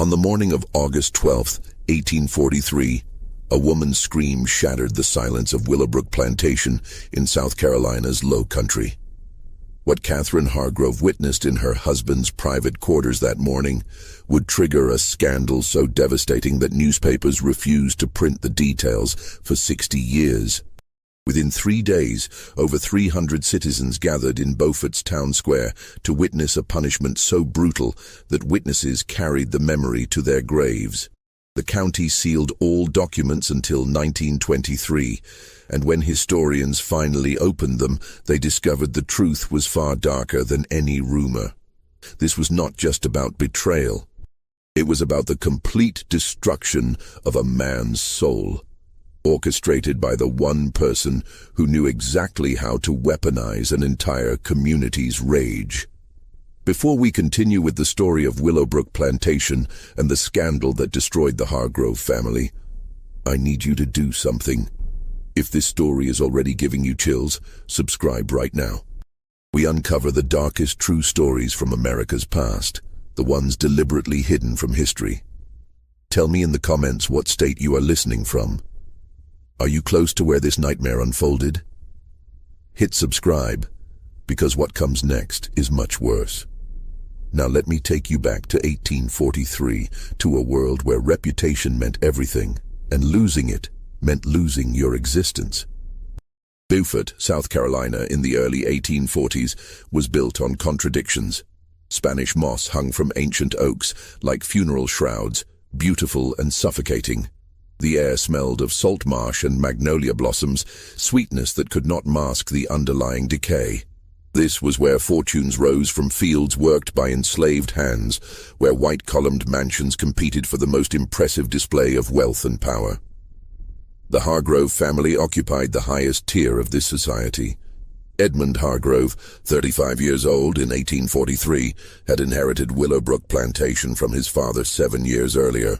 On the morning of August 12th, 1843, a woman's scream shattered the silence of Willowbrook Plantation in South Carolina's Low Country. What Catherine Hargrove witnessed in her husband's private quarters that morning would trigger a scandal so devastating that newspapers refused to print the details for 60 years. Within 3 days, over 300 citizens gathered in Beaufort's town square to witness a punishment so brutal that witnesses carried the memory to their graves. The county sealed all documents until 1923, and when historians finally opened them, they discovered the truth was far darker than any rumor. This was not just about betrayal. It was about the complete destruction of a man's soul, orchestrated by the one person who knew exactly how to weaponize an entire community's rage. Before we continue with the story of Willowbrook Plantation and the scandal that destroyed the Hargrove family, I need you to do something. If this story is already giving you chills, subscribe right now. We uncover the darkest true stories from America's past, the ones deliberately hidden from history. Tell me in the comments what state you are listening from. Are you close to where this nightmare unfolded? Hit subscribe, because what comes next is much worse. Now let me take you back to 1843, to a world where reputation meant everything, and losing it meant losing your existence. Beaufort, South Carolina, in the early 1840s, was built on contradictions. Spanish moss hung from ancient oaks like funeral shrouds, beautiful and suffocating. The air smelled of salt marsh and magnolia blossoms, sweetness that could not mask the underlying decay. This was where fortunes rose from fields worked by enslaved hands, where white-columned mansions competed for the most impressive display of wealth and power. The Hargrove family occupied the highest tier of this society. Edmund Hargrove, 35 years old in 1843, had inherited Willowbrook Plantation from his father 7 years earlier.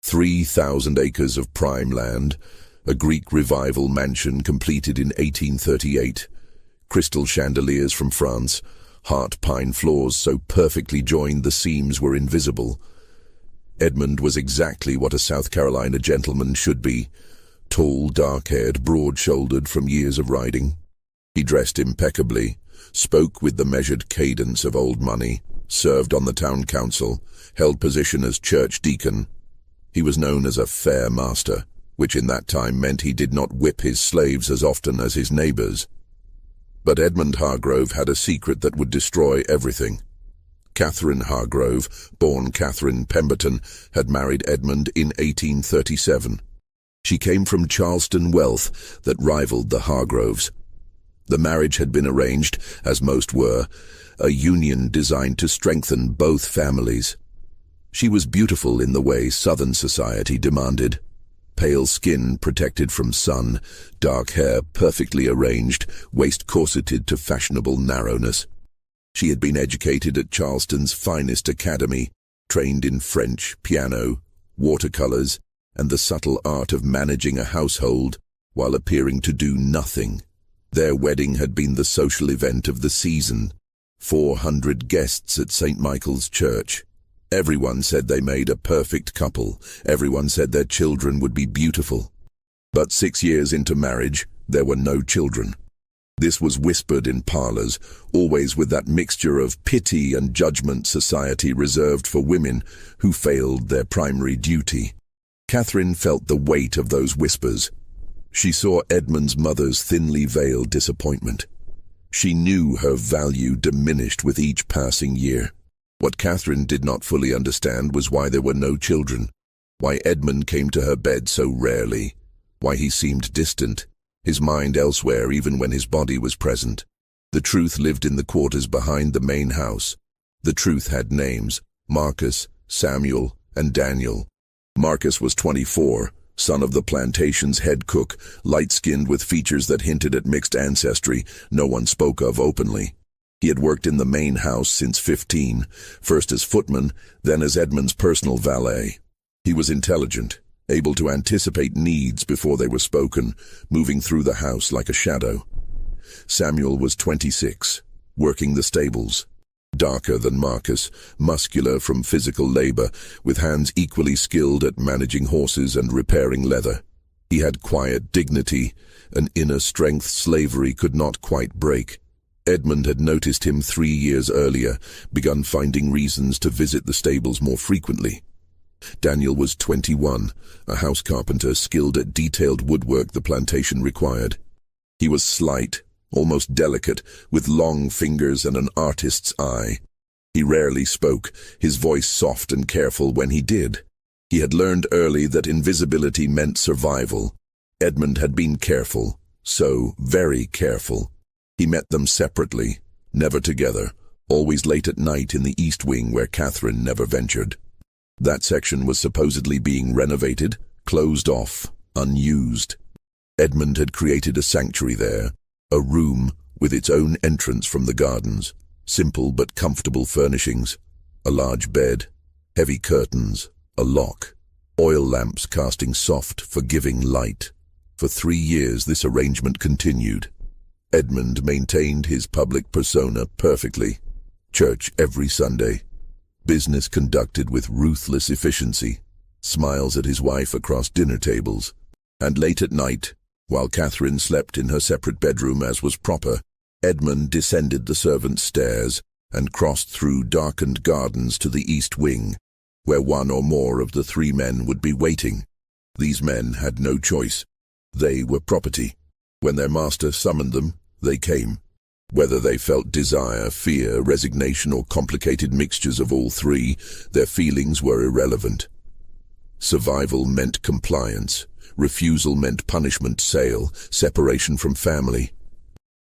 3,000 acres of prime land, a Greek Revival mansion completed in 1838, crystal chandeliers from France, heart pine floors so perfectly joined the seams were invisible. Edmund was exactly what a South Carolina gentleman should be, tall, dark-haired, broad-shouldered from years of riding. He dressed impeccably, spoke with the measured cadence of old money, served on the town council, held position as church deacon. He was known as a fair master, which in that time meant he did not whip his slaves as often as his neighbors. But Edmund Hargrove had a secret that would destroy everything. Catherine Hargrove, born Catherine Pemberton, had married Edmund in 1837. She came from Charleston wealth that rivaled the Hargroves. The marriage had been arranged, as most were, a union designed to strengthen both families. She was beautiful in the way Southern society demanded. Pale skin protected from sun, dark hair perfectly arranged, waist corseted to fashionable narrowness. She had been educated at Charleston's finest academy, trained in French, piano, watercolors, and the subtle art of managing a household while appearing to do nothing. Their wedding had been the social event of the season. 400 guests at St. Michael's Church. Everyone said they made a perfect couple. Everyone said their children would be beautiful. But 6 years into marriage, there were no children. This was whispered in parlors, always with that mixture of pity and judgment society reserved for women who failed their primary duty. Catherine felt the weight of those whispers. She saw Edmund's mother's thinly veiled disappointment. She knew her value diminished with each passing year. What Catherine did not fully understand was why there were no children, why Edmund came to her bed so rarely, why he seemed distant, his mind elsewhere even when his body was present. The truth lived in the quarters behind the main house. The truth had names: Marcus, Samuel, and Daniel. Marcus was 24, son of the plantation's head cook, light-skinned with features that hinted at mixed ancestry no one spoke of openly. He had worked in the main house since 15, first as footman, then as Edmund's personal valet. He was intelligent, able to anticipate needs before they were spoken, moving through the house like a shadow. Samuel was 26, working the stables. Darker than Marcus, muscular from physical labor, with hands equally skilled at managing horses and repairing leather. He had quiet dignity, an inner strength slavery could not quite break. Edmund had noticed him 3 years earlier, begun finding reasons to visit the stables more frequently. Daniel was 21, a house carpenter skilled at detailed woodwork the plantation required. He was slight, almost delicate, with long fingers and an artist's eye. He rarely spoke, his voice soft and careful when he did. He had learned early that invisibility meant survival. Edmund had been careful, so very careful. He met them separately, never together, always late at night in the East Wing where Catherine never ventured. That section was supposedly being renovated, closed off, unused. Edmund had created a sanctuary there, a room with its own entrance from the gardens, simple but comfortable furnishings, a large bed, heavy curtains, a lock, oil lamps casting soft, forgiving light. For 3 years this arrangement continued. Edmund maintained his public persona perfectly. Church every Sunday. Business conducted with ruthless efficiency. Smiles at his wife across dinner tables. And late at night, while Catherine slept in her separate bedroom as was proper, Edmund descended the servants' stairs and crossed through darkened gardens to the East Wing, where one or more of the 3 men would be waiting. These men had no choice. They were property. When their master summoned them, they came. Whether they felt desire, fear, resignation, or complicated mixtures of all 3, their feelings were irrelevant. Survival meant compliance. Refusal meant punishment, sale, separation from family.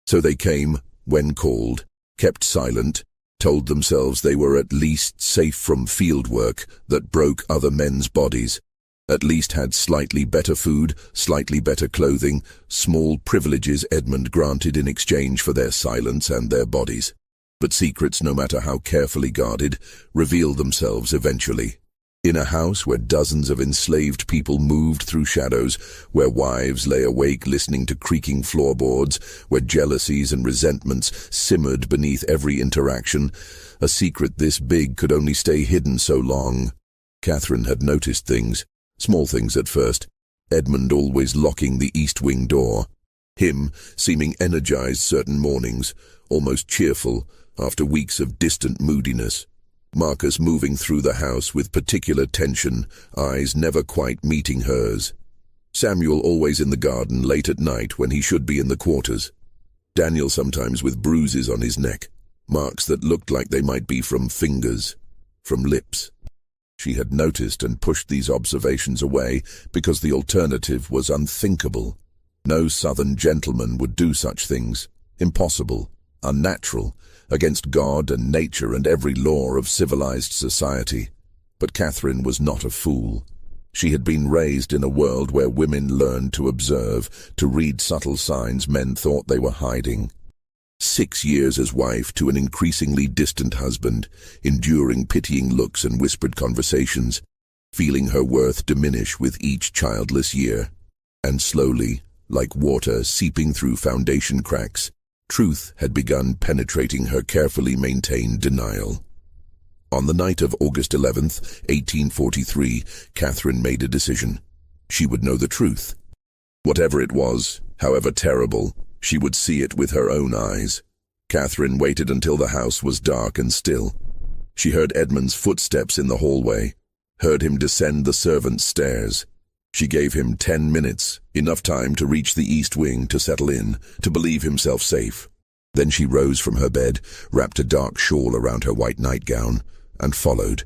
So they came, when called, kept silent, told themselves they were at least safe from field work that broke other men's bodies, at least had slightly better food, slightly better clothing, small privileges Edmund granted in exchange for their silence and their bodies. But secrets, no matter how carefully guarded, reveal themselves eventually. In a house where dozens of enslaved people moved through shadows, where wives lay awake listening to creaking floorboards, where jealousies and resentments simmered beneath every interaction, a secret this big could only stay hidden so long. Catherine had noticed things, small things at first. Edmund always locking the East Wing door. Him seeming energized certain mornings, almost cheerful, after weeks of distant moodiness. Marcus moving through the house with particular tension, eyes never quite meeting hers. Samuel always in the garden late at night when he should be in the quarters. Daniel sometimes with bruises on his neck, marks that looked like they might be from fingers, from lips. She had noticed and pushed these observations away because the alternative was unthinkable. No southern gentleman would do such things. Impossible, unnatural, against God and nature and every law of civilized society. But Catherine was not a fool. She had been raised in a world where women learned to observe, to read subtle signs men thought they were hiding. 6 years as wife to an increasingly distant husband, enduring pitying looks and whispered conversations, feeling her worth diminish with each childless year. And slowly, like water seeping through foundation cracks, truth had begun penetrating her carefully maintained denial. On the night of August 11th, 1843, Catherine made a decision. She would know the truth. Whatever it was, however terrible, she would see it with her own eyes. Catherine waited until the house was dark and still. She heard Edmund's footsteps in the hallway, heard him descend the servants' stairs. She gave him 10 minutes, enough time to reach the East Wing, to settle in, to believe himself safe. Then she rose from her bed, wrapped a dark shawl around her white nightgown, and followed.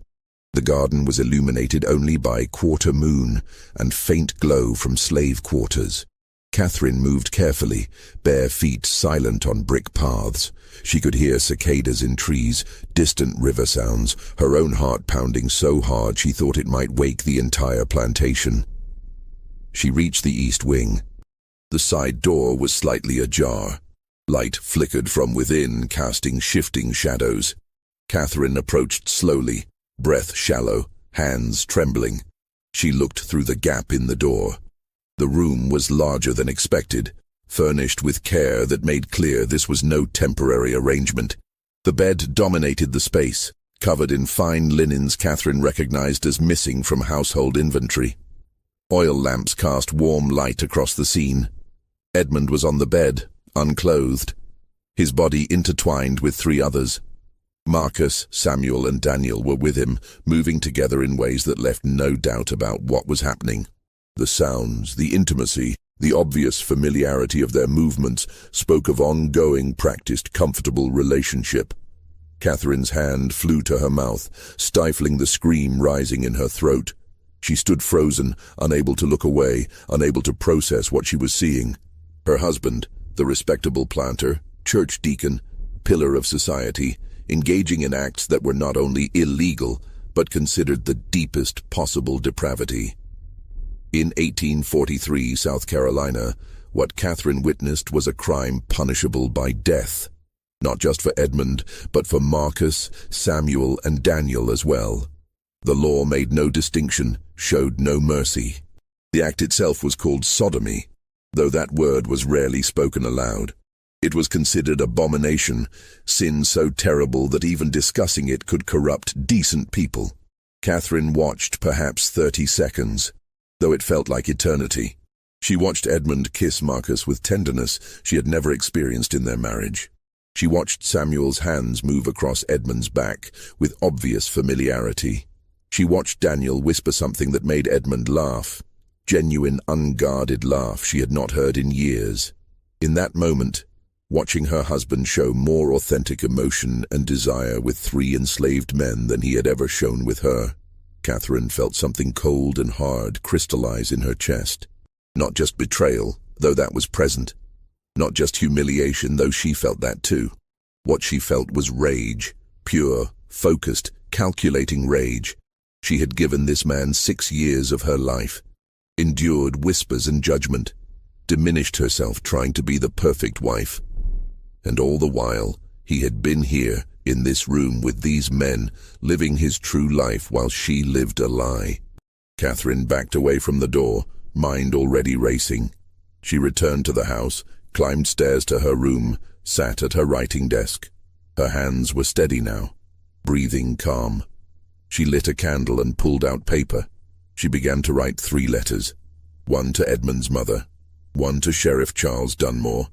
The garden was illuminated only by quarter moon and faint glow from slave quarters. Catherine moved carefully, bare feet silent on brick paths. She could hear cicadas in trees, distant river sounds, her own heart pounding so hard she thought it might wake the entire plantation. She reached the East Wing. The side door was slightly ajar. Light flickered from within, casting shifting shadows. Catherine approached slowly, breath shallow, hands trembling. She looked through the gap in the door. The room was larger than expected, furnished with care that made clear this was no temporary arrangement. The bed dominated the space. Covered in fine linens Catherine recognized as missing from household inventory. Oil lamps cast warm light across the scene. Edmund was on the bed, unclothed, his body intertwined with three others. Marcus, Samuel, and Daniel were with him, moving together in ways that left no doubt about what was happening. The sounds, the intimacy, the obvious familiarity of their movements spoke of ongoing, practiced, comfortable relationship. Catherine's hand flew to her mouth, stifling the scream rising in her throat. She stood frozen, unable to look away, unable to process what she was seeing. Her husband, the respectable planter, church deacon, pillar of society, engaging in acts that were not only illegal, but considered the deepest possible depravity. In 1843, South Carolina, what Catherine witnessed was a crime punishable by death. Not just for Edmund, but for Marcus, Samuel, and Daniel as well. The law made no distinction, showed no mercy. The act itself was called sodomy, though that word was rarely spoken aloud. It was considered abomination, sin so terrible that even discussing it could corrupt decent people. Catherine watched perhaps 30 seconds, though it felt like eternity. She watched Edmund kiss Marcus with tenderness she had never experienced in their marriage. She watched Samuel's hands move across Edmund's back with obvious familiarity. She watched Daniel whisper something that made Edmund laugh, genuine, unguarded laugh she had not heard in years. In that moment, watching her husband show more authentic emotion and desire with three enslaved men than he had ever shown with her, Catherine felt something cold and hard crystallize in her chest. Not just betrayal, though that was present. Not just humiliation, though she felt that too. What she felt was rage, pure, focused, calculating rage. She had given this man 6 years of her life, endured whispers and judgment, diminished herself trying to be the perfect wife. And all the while, he had been here, in this room with these men, living his true life while she lived a lie. Catherine backed away from the door, mind already racing. She returned to the house, climbed stairs to her room, sat at her writing desk. Her hands were steady now, breathing calm. She lit a candle and pulled out paper. She began to write 3 letters, one to Edmund's mother, one to Sheriff Charles Dunmore,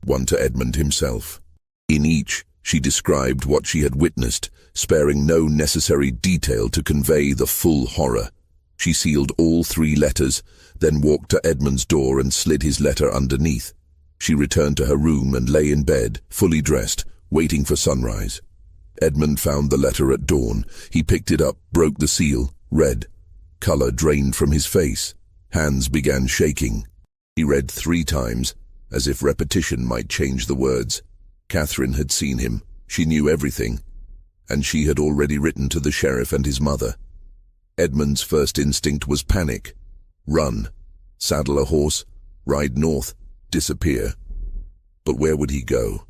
one to Edmund himself. In each, she described what she had witnessed, sparing no necessary detail to convey the full horror. She sealed all 3 letters, then walked to Edmund's door and slid his letter underneath. She returned to her room and lay in bed, fully dressed, waiting for sunrise. Edmund found the letter at dawn. He picked it up, broke the seal, read. Color drained from his face. Hands began shaking. He read 3 times, as if repetition might change the words. Catherine had seen him. She knew everything. And she had already written to the sheriff and his mother. Edmund's first instinct was panic. Run. Saddle a horse. Ride north. Disappear. But where would he go?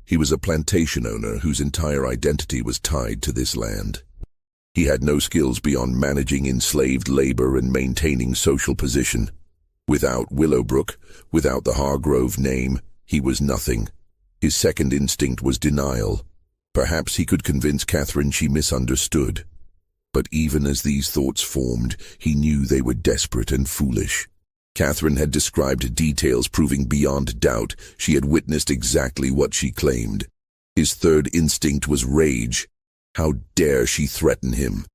He was a plantation owner whose entire identity was tied to this land. He had no skills beyond managing enslaved labor and maintaining social position. Without Willowbrook, without the Hargrove name, he was nothing. His second instinct was denial. Perhaps he could convince Catherine she misunderstood. But even as these thoughts formed, he knew they were desperate and foolish. Catherine had described details proving beyond doubt she had witnessed exactly what she claimed. His third instinct was rage. How dare she threaten him?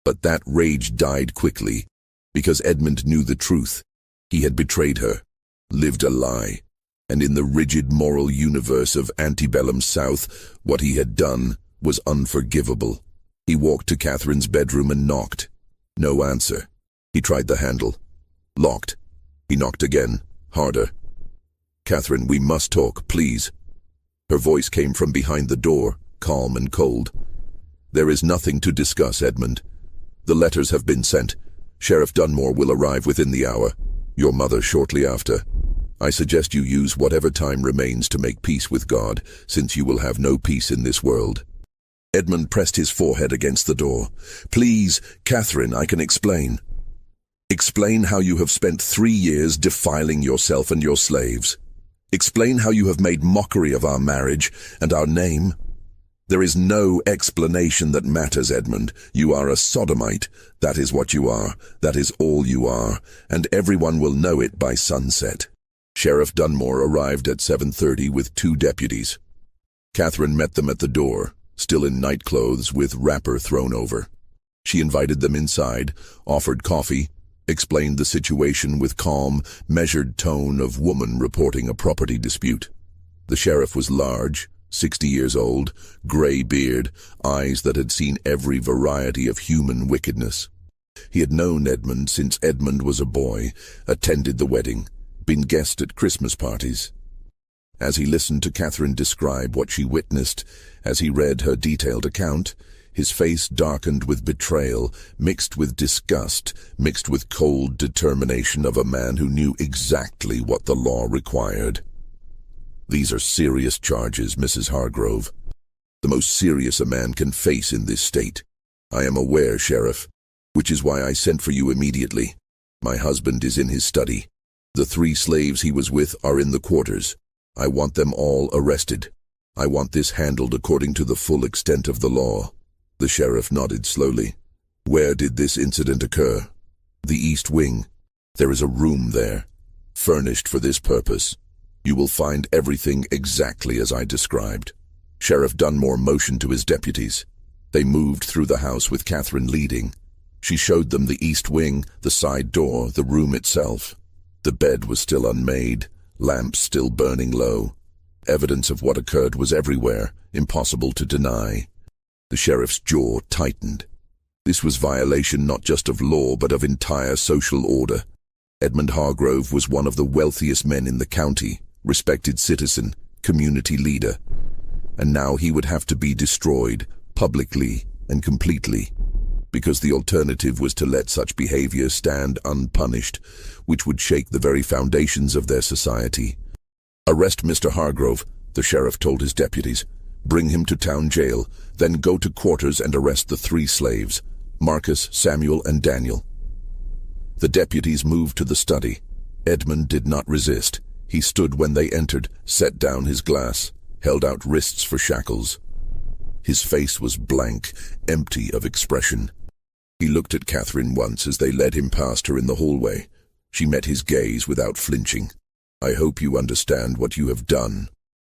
But that rage died quickly, because Edmund knew the truth. He had betrayed her, lived a lie, and in the rigid moral universe of antebellum South, what he had done was unforgivable. He walked to Catherine's bedroom and knocked. No answer. He tried the handle. Locked. He knocked again, harder. "Catherine, we must talk, please." Her voice came from behind the door, calm and cold. "There is nothing to discuss, Edmund. The letters have been sent. Sheriff Dunmore will arrive within the hour. Your mother shortly after. I suggest you use whatever time remains to make peace with God, since you will have no peace in this world." Edmund pressed his forehead against the door. "Please, Catherine, I can explain. Explain how you have spent 3 years defiling yourself and your slaves. Explain how you have made mockery of our marriage and our name. There is no explanation that matters, Edmund. You are a sodomite. That is what you are. That is all you are. And everyone will know it by sunset. Sheriff Dunmore arrived at 7:30 with 2 deputies. Catherine met them at the door, still in night clothes with wrapper thrown over. She invited them inside, offered coffee, explained the situation with calm, measured tone of woman reporting a property dispute. The sheriff was large, 60 years old, gray beard, eyes that had seen every variety of human wickedness. He had known Edmund since Edmund was a boy, attended the wedding, been guest at Christmas parties. As he listened to Catherine describe what she witnessed, as he read her detailed account, his face darkened with betrayal, mixed with disgust, mixed with cold determination of a man who knew exactly what the law required. These are serious charges, Mrs. Hargrove. The most serious a man can face in this state. I am aware, Sheriff, which is why I sent for you immediately. My husband is in his study. The 3 slaves he was with are in the quarters. I want them all arrested. I want this handled according to the full extent of the law. The sheriff nodded slowly. Where did this incident occur? The East Wing. There is a room there, furnished for this purpose. You will find everything exactly as I described. Sheriff Dunmore motioned to his deputies. They moved through the house with Catherine leading. She showed them the East Wing, the side door, the room itself. The bed was still unmade, lamps still burning low. Evidence of what occurred was everywhere, impossible to deny. The sheriff's jaw tightened. This was violation not just of law, but of entire social order. Edmund Hargrove was one of the wealthiest men in the county, respected citizen, community leader. And now he would have to be destroyed, publicly and completely, because the alternative was to let such behavior stand unpunished, which would shake the very foundations of their society. Arrest Mr. Hargrove, the sheriff told his deputies. Bring him to town jail, then go to quarters and arrest the 3 slaves, Marcus, Samuel, and Daniel. The deputies moved to the study. Edmund did not resist. He stood when they entered, set down his glass, held out wrists for shackles. His face was blank, empty of expression. He looked at Catherine once as they led him past her in the hallway. She met his gaze without flinching. I hope you understand what you have done,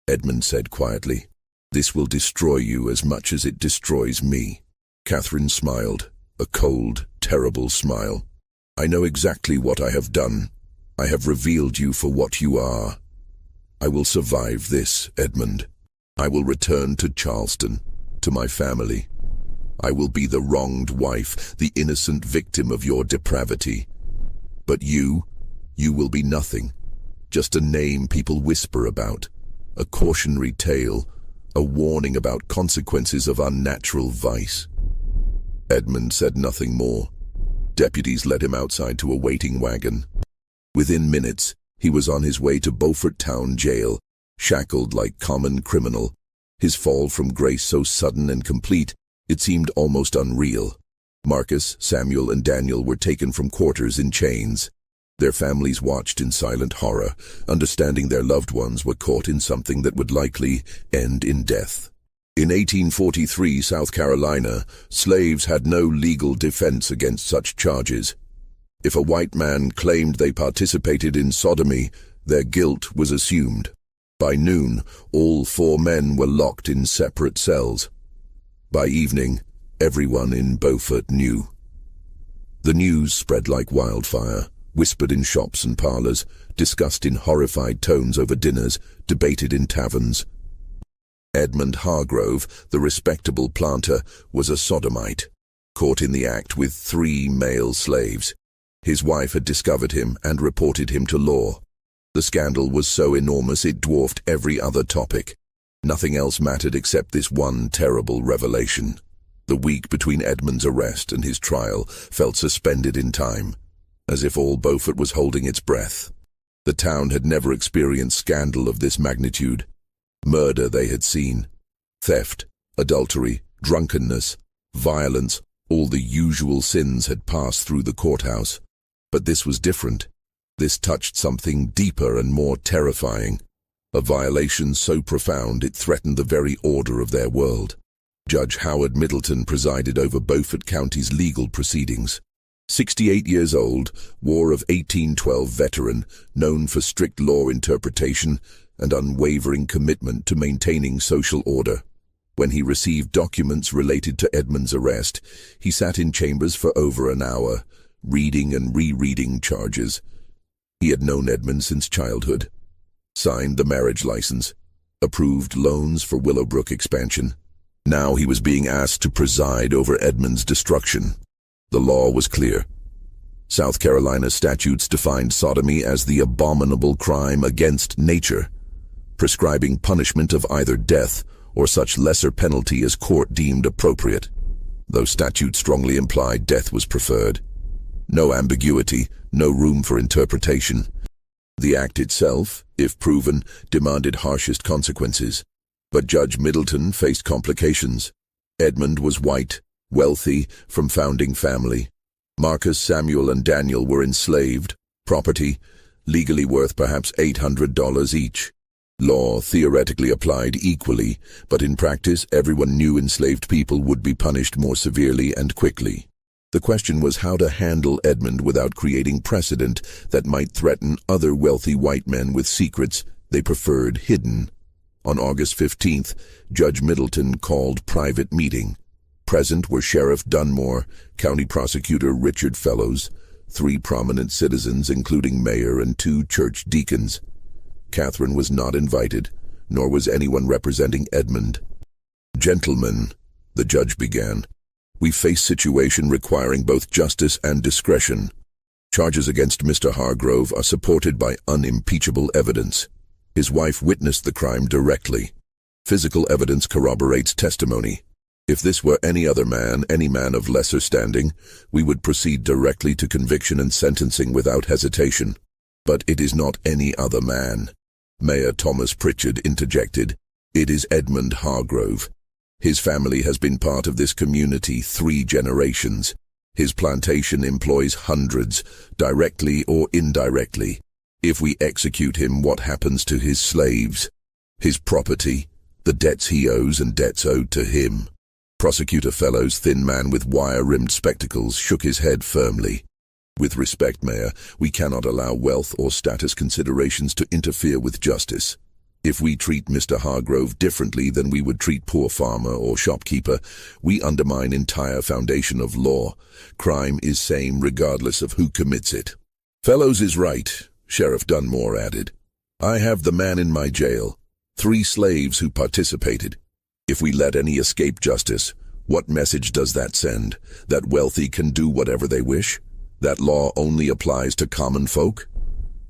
Edmund said quietly. This will destroy you as much as it destroys me. Catherine smiled, a cold, terrible smile. I know exactly what I have done. I have revealed you for what you are. I will survive this, Edmund. I will return to Charleston, to my family. I will be the wronged wife, the innocent victim of your depravity. But you will be nothing. Just a name people whisper about, a cautionary tale, a warning about consequences of unnatural vice. Edmund said nothing more. Deputies led him outside to a waiting wagon. Within minutes, he was on his way to Beaufort Town Jail, shackled like common criminal. His fall from grace so sudden and complete, it seemed almost unreal. Marcus, Samuel, and Daniel were taken from quarters in chains. Their families watched in silent horror, understanding their loved ones were caught in something that would likely end in death. In 1843, South Carolina, slaves had no legal defense against such charges. If a white man claimed they participated in sodomy, their guilt was assumed. By noon, all 4 men were locked in separate cells. By evening, everyone in Beaufort knew. The news spread like wildfire, whispered in shops and parlors, discussed in horrified tones over dinners, debated in taverns. Edmund Hargrove, the respectable planter, was a sodomite, caught in the act with 3 male slaves. His wife had discovered him and reported him to law. The scandal was so enormous it dwarfed every other topic. Nothing else mattered except this one terrible revelation. The week between Edmund's arrest and his trial felt suspended in time, as if all Beaufort was holding its breath. The town had never experienced scandal of this magnitude. Murder they had seen. Theft, adultery, drunkenness, violence, all the usual sins had passed through the courthouse. But this was different. This touched something deeper and more terrifying. A violation so profound it threatened the very order of their world. Judge Howard Middleton presided over Beaufort County's legal proceedings. 68 years old, War of 1812 veteran, known for strict law interpretation and unwavering commitment to maintaining social order. When he received documents related to Edmund's arrest, he sat in chambers for over an hour, reading and rereading charges. He had known Edmund since childhood, signed the marriage license, approved loans for Willowbrook expansion. Now he was being asked to preside over Edmund's destruction. The law was clear. South Carolina statutes defined sodomy as the abominable crime against nature, prescribing punishment of either death or such lesser penalty as court deemed appropriate. Though statute strongly implied death was preferred. No ambiguity, no room for interpretation. The act itself, if proven, demanded harshest consequences. But Judge Middleton faced complications. Edmund was white, wealthy, from founding family. Marcus, Samuel, and Daniel were enslaved, property, legally worth perhaps $800 each. Law theoretically applied equally, but in practice everyone knew enslaved people would be punished more severely and quickly. The question was how to handle Edmund without creating precedent that might threaten other wealthy white men with secrets they preferred hidden. On August 15th, Judge Middleton called private meeting. Present were Sheriff Dunmore, County Prosecutor Richard Fellows, 3 prominent citizens including mayor and 2 church deacons. Catherine was not invited, nor was anyone representing Edmund. "Gentlemen," the judge began, "we face situation requiring both justice and discretion. Charges against Mr. Hargrove are supported by unimpeachable evidence. His wife witnessed the crime directly. Physical evidence corroborates testimony. If this were any other man, any man of lesser standing, we would proceed directly to conviction and sentencing without hesitation. But it is not any other man." Mayor Thomas Pritchard interjected. "It is Edmund Hargrove. His family has been part of this community 3 generations. His plantation employs hundreds, directly or indirectly. If we execute him, what happens to his slaves? His property? The debts he owes and debts owed to him?" Prosecutor Fellows, thin man with wire-rimmed spectacles, shook his head firmly. "With respect, Mayor, we cannot allow wealth or status considerations to interfere with justice. If we treat Mr. Hargrove differently than we would treat poor farmer or shopkeeper, we undermine entire foundation of law. Crime is same regardless of who commits it." "Fellows is right," Sheriff Dunmore added. "I have the man in my jail, 3 slaves who participated. If we let any escape justice, what message does that send? That wealthy can do whatever they wish? That law only applies to common folk?"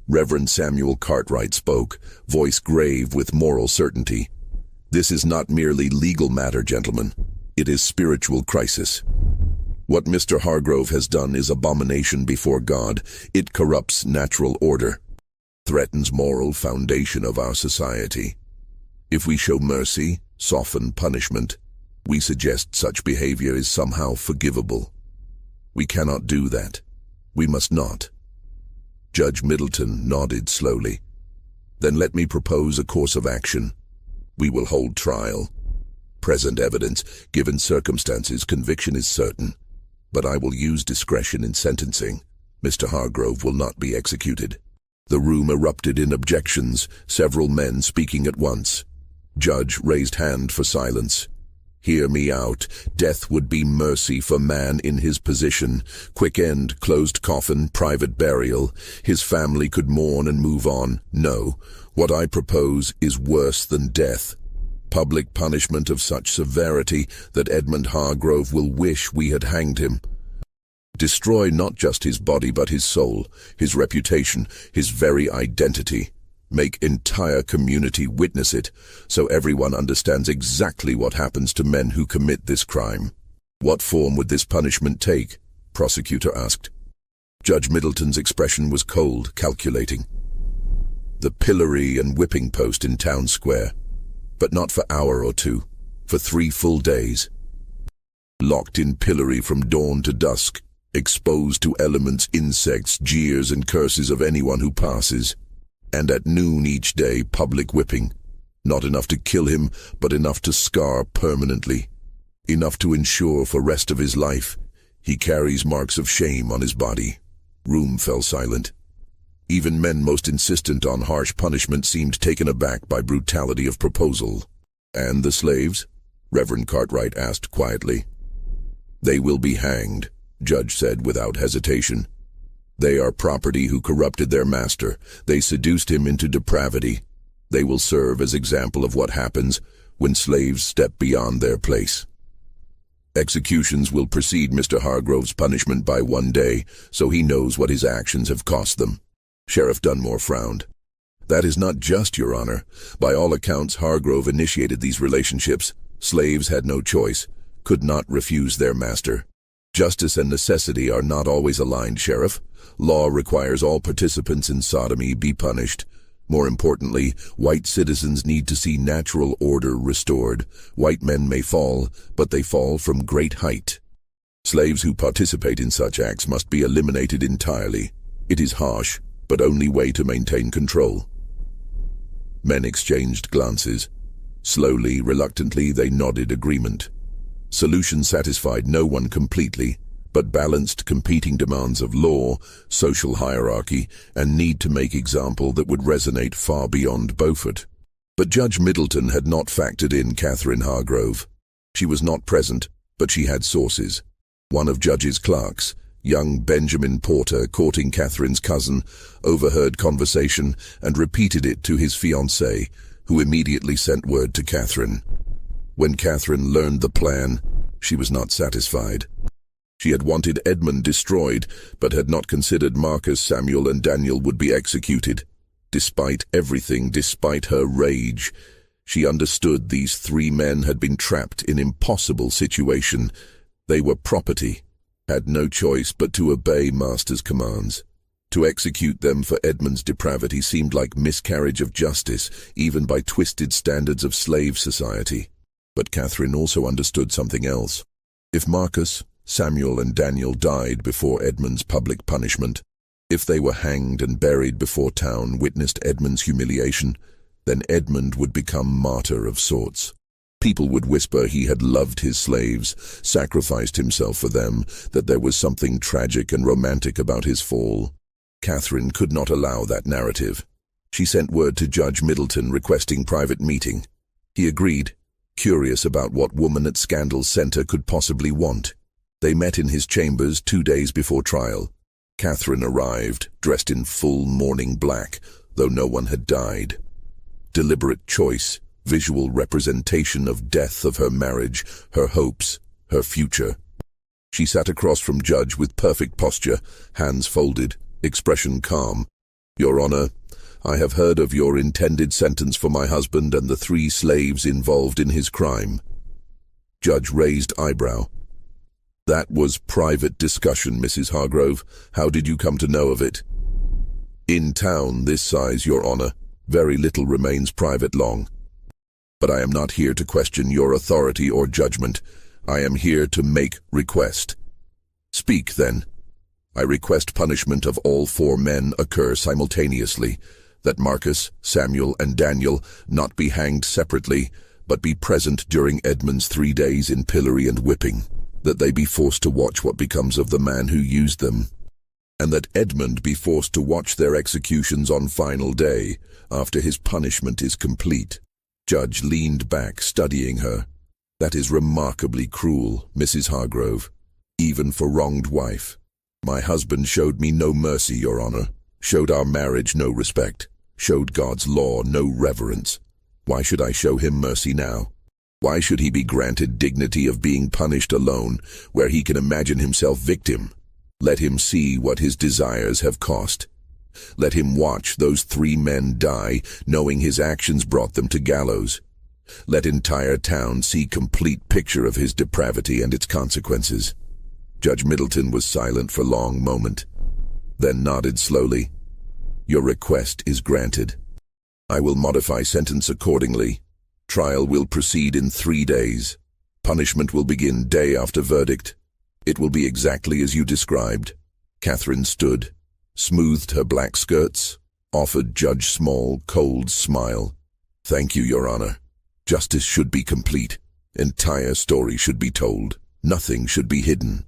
Reverend Samuel Cartwright spoke, voice grave with moral certainty. "This is not merely legal matter, gentlemen. It is spiritual crisis. What Mr. Hargrove has done is abomination before God. It corrupts natural order, threatens moral foundation of our society. If we show mercy, soften punishment, we suggest such behavior is somehow forgivable. We cannot do that. We must not." Judge Middleton nodded slowly. "Then let me propose a course of action. We will hold trial. Present evidence, given circumstances, conviction is certain. But I will use discretion in sentencing. Mr. Hargrove will not be executed." The room erupted in objections, several men speaking at once. Judge raised hand for silence. "Hear me out. Death would be mercy for man in his position. Quick end, closed coffin, private burial. His family could mourn and move on. No, what I propose is worse than death. Public punishment of such severity that Edmund Hargrove will wish we had hanged him. Destroy not just his body but his soul, his reputation, his very identity. Make entire community witness it, so everyone understands exactly what happens to men who commit this crime." "What form would this punishment take?" Prosecutor asked. Judge Middleton's expression was cold, calculating. "The pillory and whipping post in Town Square, but not for hour or 2, for 3 full days. Locked in pillory from dawn to dusk, exposed to elements, insects, jeers and curses of anyone who passes. And at noon each day, public whipping. Not enough to kill him, but enough to scar permanently. enough to ensure for rest of his life he carries marks of shame on his body. Room fell silent. Even men most insistent on harsh punishment seemed taken aback by brutality of proposal. "And the slaves?" Reverend Cartwright asked quietly. "They will be hanged," Judge said without hesitation. "They are property who corrupted their master. They seduced him into depravity. They will serve as example of what happens when slaves step beyond their place." "Executions will precede Mr. Hargrove's punishment by 1 day, so he knows what his actions have cost them." Sheriff Dunmore frowned. "That is not just, Your Honor. By all accounts, Hargrove initiated these relationships. Slaves had no choice, could not refuse their master. Justice and necessity are not always aligned, Sheriff. Law requires all participants in sodomy be punished. More importantly, white citizens need to see natural order restored. White men may fall, but they fall from great height. Slaves who participate in such acts must be eliminated entirely. It is harsh, but only way to maintain control." Men exchanged glances. Slowly, reluctantly, they nodded agreement. Solution satisfied no one completely, but balanced competing demands of law, social hierarchy, and need to make example that would resonate far beyond Beaufort. But Judge Middleton had not factored in Catherine Hargrove. She was not present, but she had sources. One of Judge's clerks, young Benjamin Porter, courting Catherine's cousin, overheard conversation and repeated it to his fiancée, who immediately sent word to Catherine. When Catherine learned the plan, she was not satisfied. She had wanted Edmund destroyed, but had not considered Marcus, Samuel, and Daniel would be executed. Despite everything, despite her rage, she understood these 3 men had been trapped in an impossible situation. They were property, had no choice but to obey master's commands. To execute them for Edmund's depravity seemed like miscarriage of justice, even by twisted standards of slave society. But Catherine also understood something else. If Marcus, Samuel, and Daniel died before Edmund's public punishment, if they were hanged and buried before town witnessed Edmund's humiliation, then Edmund would become martyr of sorts. People would whisper he had loved his slaves, sacrificed himself for them, that there was something tragic and romantic about his fall. Catherine could not allow that narrative. She sent word to Judge Middleton requesting private meeting. He agreed, curious about what woman at Scandal's center could possibly want. They met in his chambers 2 days before trial. Catherine arrived, dressed in full mourning black, though no one had died. Deliberate choice, visual representation of death of her marriage, her hopes, her future. She sat across from Judge with perfect posture, hands folded, expression calm. "Your Honor, I have heard of your intended sentence for my husband and the 3 slaves involved in his crime." Judge raised eyebrow. "That was private discussion, Mrs. Hargrove. How did you come to know of it?" "In town this size, Your Honor, very little remains private long. But I am not here to question your authority or judgment. I am here to make request." "Speak, then." "I request punishment of all 4 men occur simultaneously, that Marcus, Samuel, and Daniel not be hanged separately, but be present during Edmund's 3 days in pillory and whipping, that they be forced to watch what becomes of the man who used them, and that Edmund be forced to watch their executions on final day, after his punishment is complete." Judge leaned back, studying her. "That is remarkably cruel, Mrs. Hargrove, even for wronged wife. My husband showed me no mercy, Your Honor, showed our marriage no respect, showed God's law no reverence. Why should I show him mercy now? Why should he be granted dignity of being punished alone, where he can imagine himself victim? Let him see what his desires have cost. Let him watch those 3 men die, knowing his actions brought them to gallows. Let entire town see complete picture of his depravity and its consequences." Judge Middleton was silent for a long moment, then nodded slowly. "Your request is granted. I will modify sentence accordingly. Trial will proceed in 3 days. Punishment will begin day after verdict. It will be exactly as you described." Catherine stood, smoothed her black skirts, offered Judge Small cold smile. "Thank you, Your Honor. Justice should be complete, Entire story should be told. Nothing should be hidden.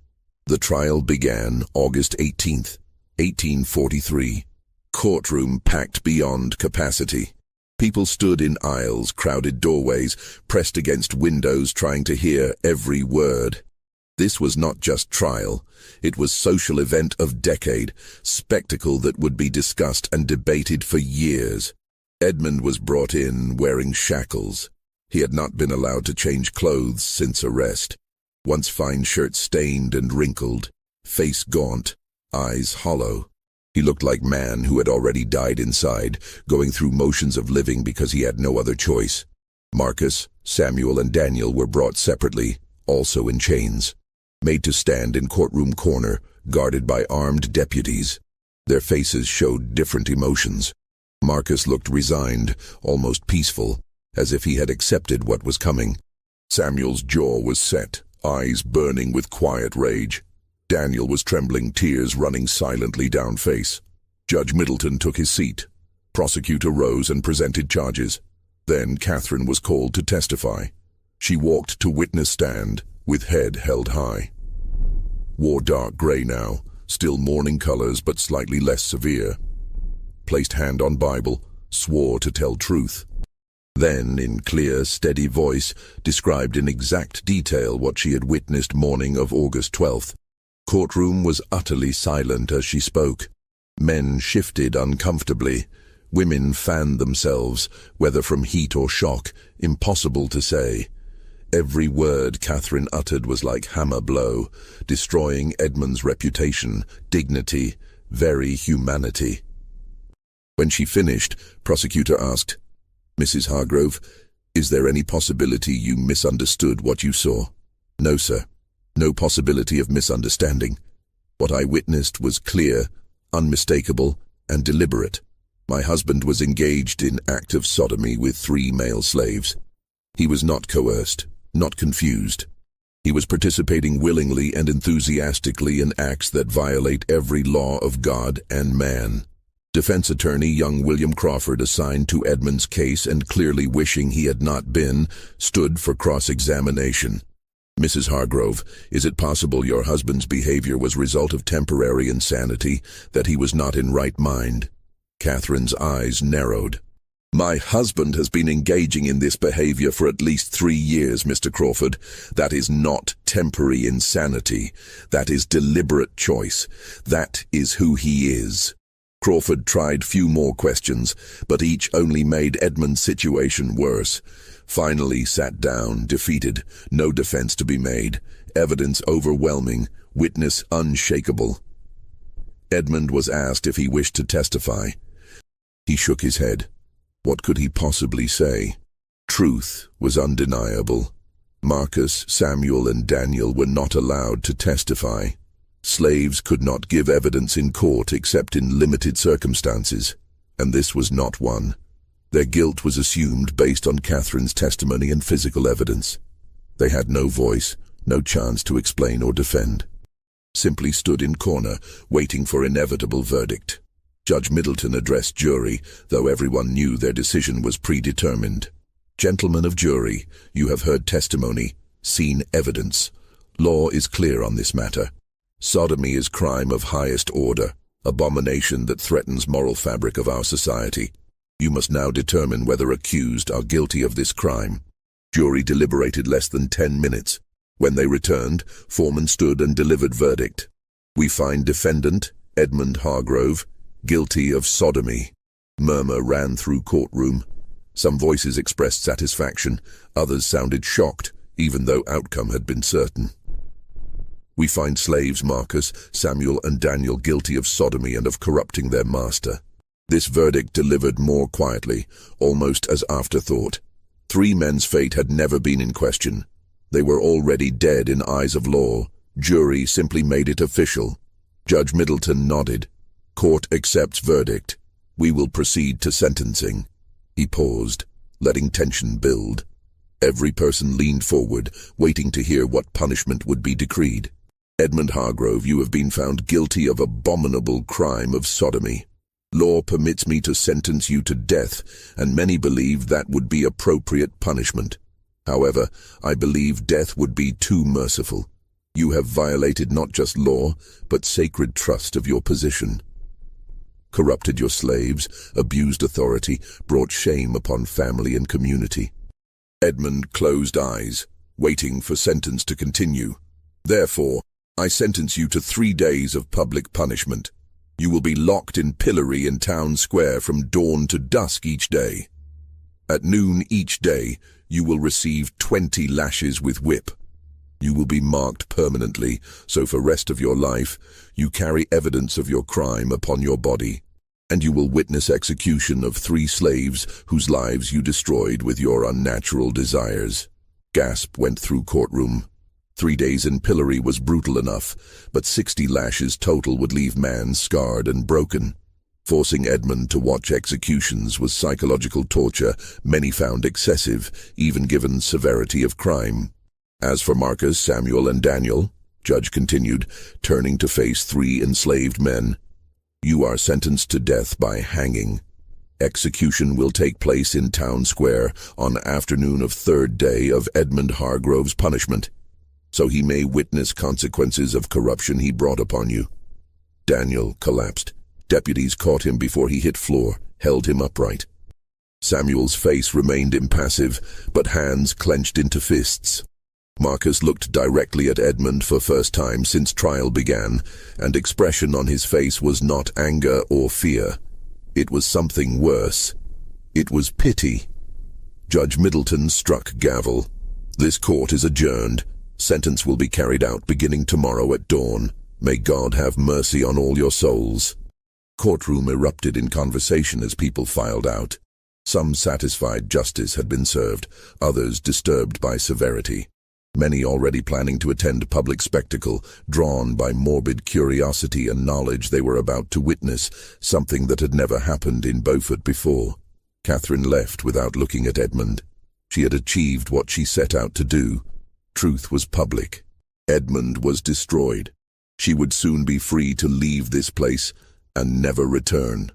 The trial began August 18th, 1843. Courtroom packed beyond capacity. People stood in aisles, crowded doorways, pressed against windows trying to hear every word. This was not just trial. It was social event of decade, spectacle that would be discussed and debated for years. Edmund was brought in wearing shackles. He had not been allowed to change clothes since arrest. Once fine shirt stained and wrinkled, face gaunt, eyes hollow. He looked like man who had already died inside, going through motions of living because he had no other choice. Marcus, Samuel, and Daniel were brought separately, also in chains. Made to stand in courtroom corner, guarded by armed deputies. Their faces showed different emotions. Marcus looked resigned, almost peaceful, as if he had accepted what was coming. Samuel's jaw was set, eyes burning with quiet rage. Daniel was trembling, tears running silently down face. Judge Middleton took his seat. Prosecutor rose and presented charges. Then Catherine was called to testify. She walked to witness stand, with head held high. Wore dark gray now, still mourning colors but slightly less severe. Placed hand on Bible, swore to tell truth. Then, in clear, steady voice, described in exact detail what she had witnessed morning of August 12th. Courtroom was utterly silent as she spoke. Men shifted uncomfortably. Women fanned themselves, whether from heat or shock, impossible to say. Every word Catherine uttered was like hammer blow, destroying Edmund's reputation, dignity, very humanity. When she finished, prosecutor asked, "Mrs. Hargrove, is there any possibility you misunderstood what you saw?" "No, sir. No possibility of misunderstanding. What I witnessed was clear, unmistakable, and deliberate. My husband was engaged in act of sodomy with 3 male slaves. He was not coerced, not confused. He was participating willingly and enthusiastically in acts that violate every law of God and man." Defense attorney young William Crawford, assigned to Edmund's case and clearly wishing he had not been, stood for cross-examination. "Mrs. Hargrove, is it possible your husband's behavior was result of temporary insanity, that he was not in right mind?" Catherine's eyes narrowed. "My husband has been engaging in this behavior for at least 3 years, Mr. Crawford. That is not temporary insanity. That is deliberate choice. That is who he is." Crawford tried few more questions, but each only made Edmund's situation worse. Finally sat down, defeated, no defense to be made, evidence overwhelming, witness unshakable. Edmund was asked if he wished to testify. He shook his head. What could he possibly say? Truth was undeniable. Marcus, Samuel, and Daniel were not allowed to testify. Slaves could not give evidence in court except in limited circumstances, and this was not one. Their guilt was assumed based on Catherine's testimony and physical evidence. They had no voice, no chance to explain or defend. Simply stood in corner, waiting for inevitable verdict. Judge Middleton addressed jury, though everyone knew their decision was predetermined. "Gentlemen of jury, you have heard testimony, seen evidence. Law is clear on this matter. Sodomy is crime of highest order, abomination that threatens moral fabric of our society. You must now determine whether accused are guilty of this crime." Jury deliberated less than 10 minutes. When they returned, foreman stood and delivered verdict. "We find defendant, Edmund Hargrove, guilty of sodomy." Murmur ran through courtroom. Some voices expressed satisfaction, others sounded shocked, even though outcome had been certain. "We find slaves Marcus, Samuel, and Daniel guilty of sodomy and of corrupting their master." This verdict delivered more quietly, almost as afterthought. 3 men's fate had never been in question. They were already dead in eyes of law. Jury simply made it official. Judge Middleton nodded. "Court accepts verdict. We will proceed to sentencing." He paused, letting tension build. Every person leaned forward, waiting to hear what punishment would be decreed. "Edmund Hargrove, you have been found guilty of abominable crime of sodomy. Law permits me to sentence you to death, and many believe that would be appropriate punishment. However, I believe death would be too merciful. You have violated not just law, but sacred trust of your position. Corrupted your slaves, abused authority, brought shame upon family and community. Edmund closed eyes, waiting for sentence to continue. Therefore, I sentence you to 3 days of public punishment. You will be locked in pillory in town square from dawn to dusk each day. At noon each day, you will receive 20 lashes with whip. You will be marked permanently, so for rest of your life, you carry evidence of your crime upon your body, and you will witness execution of 3 slaves whose lives you destroyed with your unnatural desires. Gasp went through courtroom. 3 days in pillory was brutal enough, but 60 lashes total would leave man scarred and broken. Forcing Edmund to watch executions was psychological torture many found excessive, even given severity of crime. As for Marcus, Samuel, and Daniel, Judge continued, turning to face 3 enslaved men, you are sentenced to death by hanging. Execution will take place in town square on afternoon of 3rd day of Edmund Hargrove's punishment, so he may witness consequences of corruption he brought upon you. Daniel collapsed. Deputies caught him before he hit floor, held him upright. Samuel's face remained impassive, but hands clenched into fists. Marcus looked directly at Edmund for first time since trial began, and expression on his face was not anger or fear. It was something worse. It was pity. Judge Middleton struck gavel. This court is adjourned. Sentence will be carried out beginning tomorrow at dawn. May God have mercy on all your souls. Courtroom erupted in conversation as people filed out. Some satisfied justice had been served, others disturbed by severity. Many already planning to attend public spectacle, drawn by morbid curiosity and knowledge they were about to witness, something that had never happened in Beaufort before. Catherine left without looking at Edmund. She had achieved what she set out to do. Truth was public. Edmund was destroyed. She would soon be free to leave this place and never return.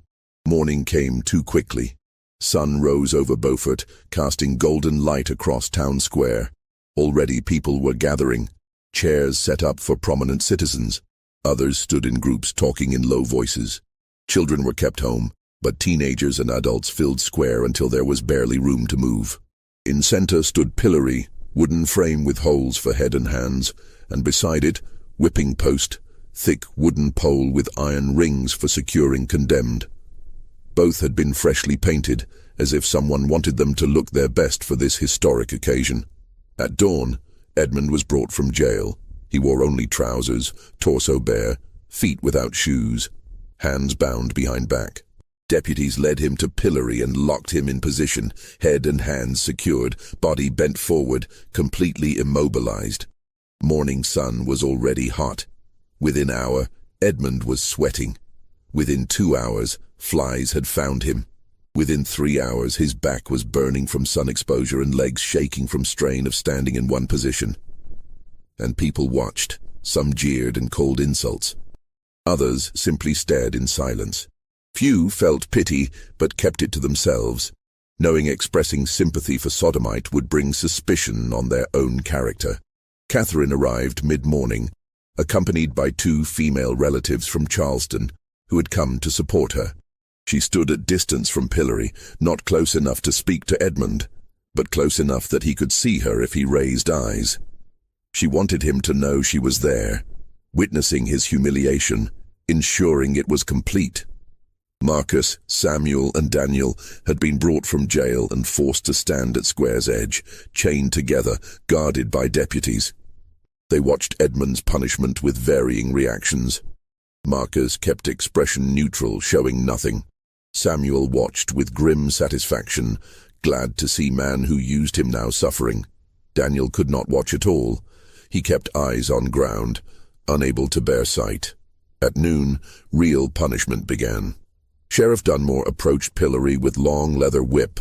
Morning came too quickly. Sun rose over Beaufort, casting golden light across town square. Already people were gathering, chairs set up for prominent citizens. Others stood in groups talking in low voices. Children were kept home, but teenagers and adults filled square until there was barely room to move. In center stood pillory, wooden frame with holes for head and hands, and beside it, whipping post, thick wooden pole with iron rings for securing condemned. Both had been freshly painted, as if someone wanted them to look their best for this historic occasion. At dawn, Edmund was brought from jail. He wore only trousers, torso bare, feet without shoes, hands bound behind back. Deputies led him to pillory and locked him in position, head and hands secured, body bent forward, completely immobilized. Morning sun was already hot. Within an hour, Edmund was sweating. Within 2 hours, flies had found him. Within 3 hours, his back was burning from sun exposure and legs shaking from strain of standing in one position. And people watched. Some jeered and called insults. Others simply stared in silence. Few felt pity, but kept it to themselves, knowing expressing sympathy for Sodomite would bring suspicion on their own character. Catherine arrived mid-morning, accompanied by 2 female relatives from Charleston, who had come to support her. She stood at distance from pillory, not close enough to speak to Edmund, but close enough that he could see her if he raised eyes. She wanted him to know she was there, witnessing his humiliation, ensuring it was complete. Marcus, Samuel, and Daniel had been brought from jail and forced to stand at square's edge, chained together, guarded by deputies. They watched Edmund's punishment with varying reactions. Marcus kept expression neutral, showing nothing. Samuel watched with grim satisfaction, glad to see man who used him now suffering. Daniel could not watch at all. He kept eyes on ground, unable to bear sight. At noon, real punishment began. Sheriff Dunmore approached pillory with long leather whip.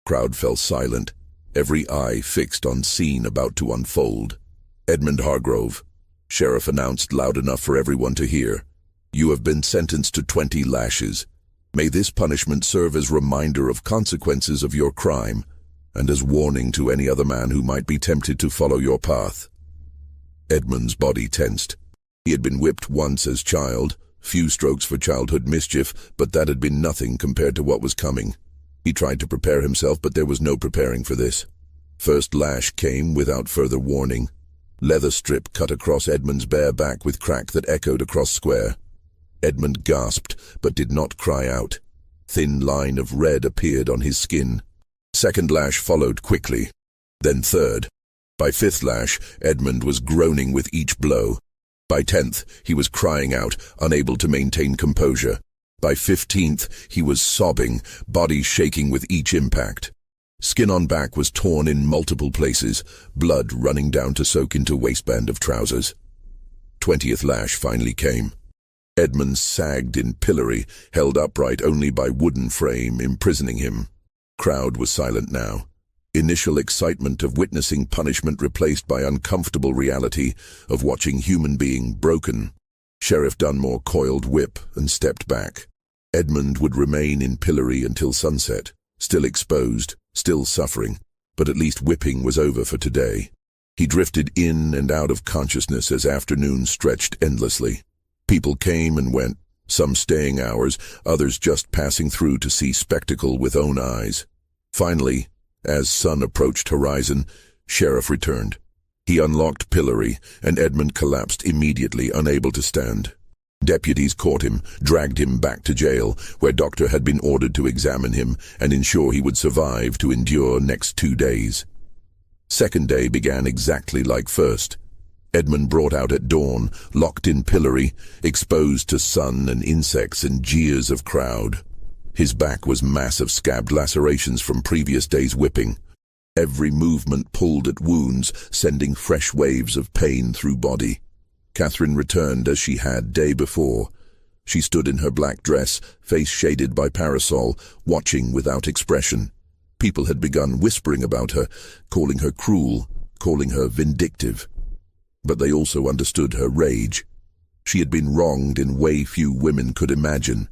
Crowd fell silent, every eye fixed on scene about to unfold. Edmund Hargrove, Sheriff announced loud enough for everyone to hear, "You have been sentenced to 20 lashes. May this punishment serve as reminder of consequences of your crime, and as warning to any other man who might be tempted to follow your path. Edmund's body tensed. He had been whipped once as child, few strokes for childhood mischief, but that had been nothing compared to what was coming. He tried to prepare himself, but there was no preparing for this. First lash came without further warning. Leather strip cut across Edmund's bare back with crack that echoed across square. Edmund gasped, but did not cry out. Thin line of red appeared on his skin. Second lash followed quickly. Then third. By fifth lash, Edmund was groaning with each blow. By 10th, he was crying out, unable to maintain composure. By 15th, he was sobbing, body shaking with each impact. Skin on back was torn in multiple places, blood running down to soak into waistband of trousers. 20th lash finally came. Edmund sagged in pillory, held upright only by wooden frame imprisoning him. Crowd was silent now. Initial excitement of witnessing punishment replaced by uncomfortable reality of watching human being broken. Sheriff Dunmore coiled whip and stepped back. Edmund would remain in pillory until sunset, still exposed, still suffering, but at least whipping was over for today. He drifted in and out of consciousness as afternoon stretched endlessly. People came and went, some staying hours, others just passing through to see spectacle with own eyes. Finally, as sun approached horizon, Sheriff returned. He unlocked pillory, and Edmund collapsed immediately, unable to stand. Deputies caught him, dragged him back to jail, where doctor had been ordered to examine him and ensure he would survive to endure next 2 days. Second day began exactly like first. Edmund brought out at dawn, locked in pillory, exposed to sun and insects and jeers of crowd. His back was mass of scabbed lacerations from previous days' whipping. Every movement pulled at wounds, sending fresh waves of pain through body. Catherine returned as she had day before. She stood in her black dress, face shaded by parasol, watching without expression. People had begun whispering about her, calling her cruel, calling her vindictive. But they also understood her rage. She had been wronged in way few women could imagine.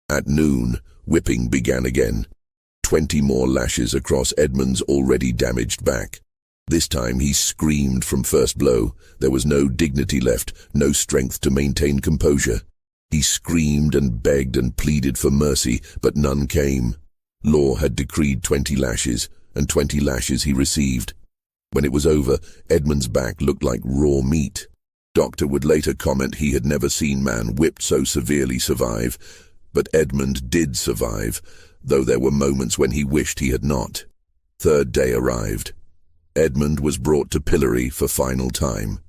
At noon, whipping began again. 20 more lashes across Edmund's already damaged back. This time he screamed from first blow. There was no dignity left, no strength to maintain composure. He screamed and begged and pleaded for mercy, but none came. Law had decreed 20 lashes, and 20 lashes he received. When it was over, Edmund's back looked like raw meat. Doctor would later comment he had never seen man whipped so severely survive, but Edmund did survive, though there were moments when he wished he had not. Third day arrived. Edmund was brought to pillory for final time.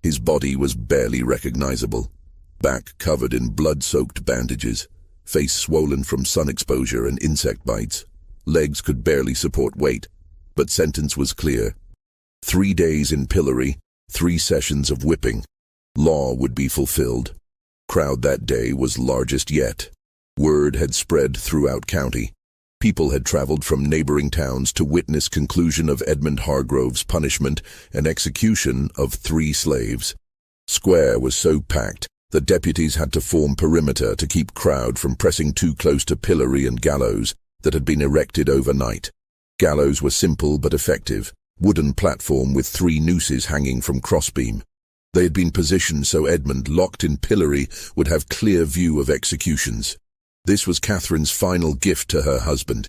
His body was barely recognizable. Back covered in blood-soaked bandages, face swollen from sun exposure and insect bites. Legs could barely support weight, but sentence was clear. 3 days in pillory, 3 sessions of whipping. Law would be fulfilled. Crowd that day was largest yet. Word had spread throughout county. People had traveled from neighboring towns to witness conclusion of Edmund Hargrove's punishment and execution of 3 slaves. Square was so packed, the deputies had to form perimeter to keep crowd from pressing too close to pillory and gallows that had been erected overnight. Gallows were simple but effective, wooden platform with 3 nooses hanging from crossbeam. They had been positioned so Edmund, locked in pillory, would have clear view of executions. This was Catherine's final gift to her husband,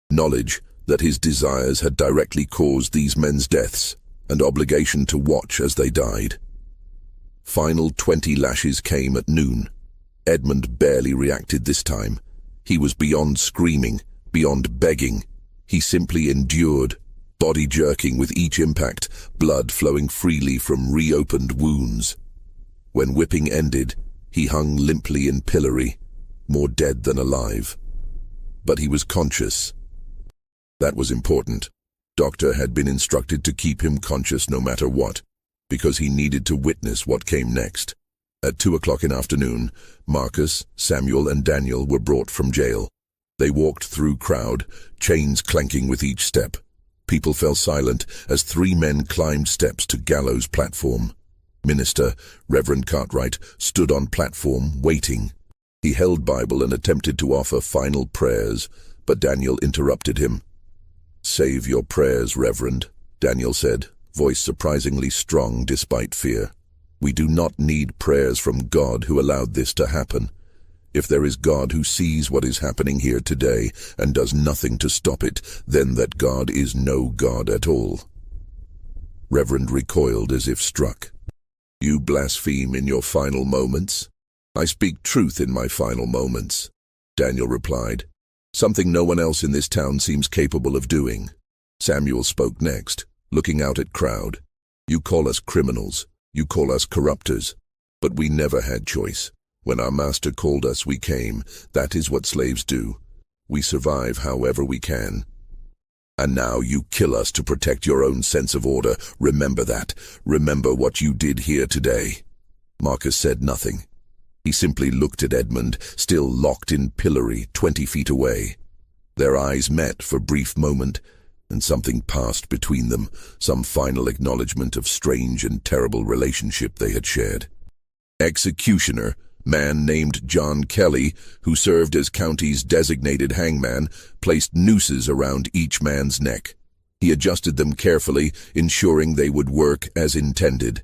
knowledge that his desires had directly caused these men's deaths, and obligation to watch as they died. Final 20 lashes came at noon. Edmund barely reacted this time. He was beyond screaming, beyond begging. He simply endured, body jerking with each impact, blood flowing freely from reopened wounds. When whipping ended, he hung limply in pillory, more dead than alive. But he was conscious. That was important. Doctor had been instructed to keep him conscious no matter what, because he needed to witness what came next. At 2 o'clock in afternoon, Marcus, Samuel, and Daniel were brought from jail. They walked through crowd, chains clanking with each step. People fell silent as 3 men climbed steps to gallows platform. Minister, Reverend Cartwright, stood on platform, waiting. He held Bible and attempted to offer final prayers, but Daniel interrupted him. "Save your prayers, Reverend," Daniel said, voice surprisingly strong despite fear. "We do not need prayers from God who allowed this to happen. If there is God who sees what is happening here today and does nothing to stop it, then that God is no God at all." Reverend recoiled as if struck. "You blaspheme in your final moments?" "I speak truth in my final moments," Daniel replied. "Something no one else in this town seems capable of doing." Samuel spoke next, looking out at crowd. "You call us criminals, you call us corruptors, but we never had choice. When our master called us, we came. That is what slaves do. We survive however we can. And now you kill us to protect your own sense of order. Remember that. Remember what you did here today." Marcus said nothing. He simply looked at Edmund, still locked in pillory 20 feet away. Their eyes met for a brief moment, and something passed between them, some final acknowledgement of strange and terrible relationship they had shared. Executioner, man named John Kelly, who served as county's designated hangman, placed nooses around each man's neck. He adjusted them carefully, ensuring they would work as intended,